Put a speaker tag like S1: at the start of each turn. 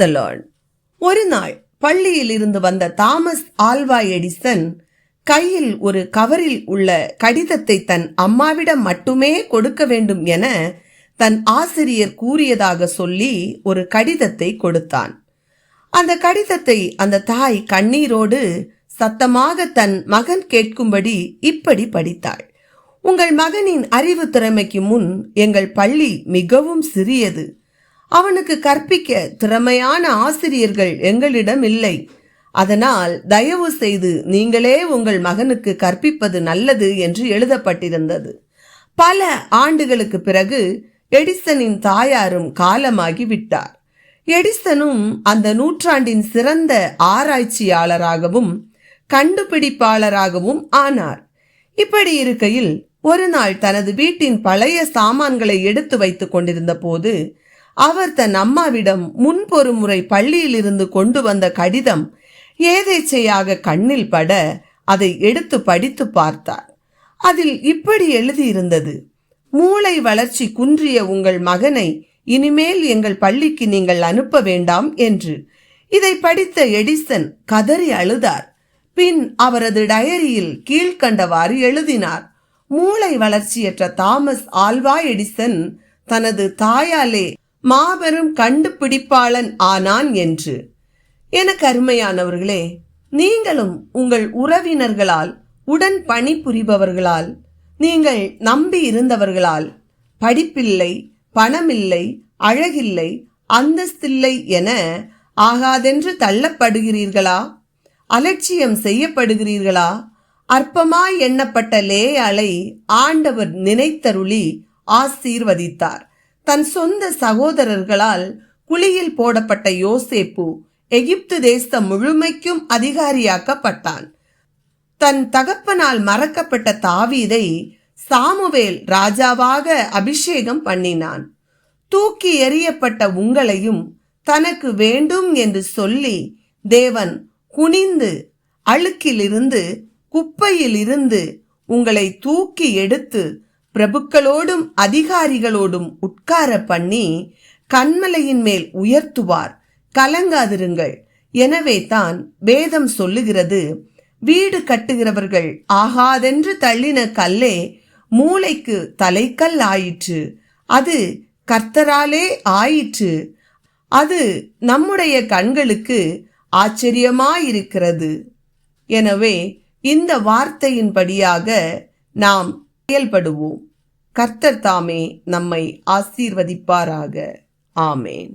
S1: த Lord. ஒரு நாள் பள்ளியில் இருந்து வந்த தாமஸ் ஆல்வா எடிசன் கையில் ஒரு கவரில் உள்ள கடிதத்தை தன் அம்மாவிடம் மட்டுமே கொடுக்க வேண்டும் என தன் ஆசிரியர் கூறியதாக சொல்லி ஒரு கடிதத்தை கொடுத்தான். அந்த கடிதத்தை அந்த தாய் கண்ணீரோடு சத்தமாக தன் மகன் கேட்கும்படி இப்படி படித்தாள். உங்கள் மகனின் அறிவு திறமைக்கு முன் எங்கள் பள்ளி மிகவும் சிறியது. அவனுக்கு கற்பிக்க திறமையான ஆசிரியர்கள் எங்களிடம் இல்லை. அதனால் தயவு செய்து நீங்களே உங்கள் மகனுக்கு கற்பிப்பது நல்லது என்று எழுதப்பட்டிருந்தது. பல ஆண்டுகளுக்கு பிறகு எடிசனின் தாயாரும் காலமாகி விட்டார். எடிசனும் அந்த நூற்றாண்டின் சிறந்த ஆராய்ச்சியாளராகவும் கண்டுபிடிப்பாளராகவும் ஆனார். இப்படி இருக்கையில் ஒரு நாள் தனது வீட்டின் பழைய சாமான்களை எடுத்து வைத்துக் கொண்டிருந்த போது அவர் தன் அம்மாவிடம் முன்பொரு முறை பள்ளியில் இருந்து கொண்டு வந்த கடிதம் ஏதேச்சையாக கண்ணில் பட அதை எடுத்து படித்து பார்த்தார். அதில் இப்படி எழுதியிருந்தது: மூளை வளர்ச்சி குன்றிய உங்கள் மகனை இனிமேல் எங்கள் பள்ளிக்கு நீங்கள் அனுப்ப வேண்டாம் என்று. இதை படித்த எடிசன் கதறி அழுதார். பின் அவரது டயரியில் கீழ்கண்டவாறு எழுதினார்: மூளை வளர்ச்சியற்ற தாமஸ் ஆல்வா எடிசன் தனது தாயாலே மாபெரும் கண்டுபிடிப்பாளன் ஆனான் என்று. எனக்கு அருமையானவர்களே, நீங்களும் உங்கள் உறவினர்களால், உடன் பணிபுரிபவர்களால், நீங்கள் நம்பி இருந்தவர்களால் படிப்பில்லை, பணமில்லை, அழகில்லை, அந்தஸ்தில்லை என ஆகாதென்று தள்ளப்படுகிறீர்களா? அலட்சியம் செய்யப்படுகிறீர்களா? அற்பமாய் எண்ணப்பட்ட லேயாளை ஆண்டவர் நினைத்தருளி ஆசீர்வதித்தார். தன் சொந்த சகோதரர்களால் குழியில் போடப்பட்ட யோசேப்பு எகிப்து தேசம் முழுமைக்கும் அதிகாரியாக்கப்பட்டான். தன் தகப்பனால் மறக்கப்பட்ட தாவீதை சாமுவேல் ராஜாவாக அபிஷேகம் பண்ணினான். தூக்கி எறியப்பட்ட உங்களையும் தனக்கு வேண்டும் என்று சொல்லி தேவன் குனிந்து அழுக்கிலிருந்து, குப்பையிலிருந்து உங்களை தூக்கி எடுத்து பிரபுக்களோடும் அதிகாரிகளோடும் உட்கார பண்ணி கன்மலையின் மேல் உயர்த்துவார். கலங்காதிருங்கள். எனவே தான் வேதம் சொல்லுகிறது: வீடு கட்டுகிறவர்கள் ஆகாதென்று தள்ளின கல்லே மூளைக்கு தலைக்கல் ஆயிற்று. அது கர்த்தராலே ஆயிற்று. அது நம்முடைய கண்களுக்கு ஆச்சரியமாயிருக்கிறது. எனவே இந்த வார்த்தையின்படியாக நாம் செயல்படுவோம். கர்த்தர் தாமே நம்மை ஆசீர்வதிப்பாராக. ஆமேன்.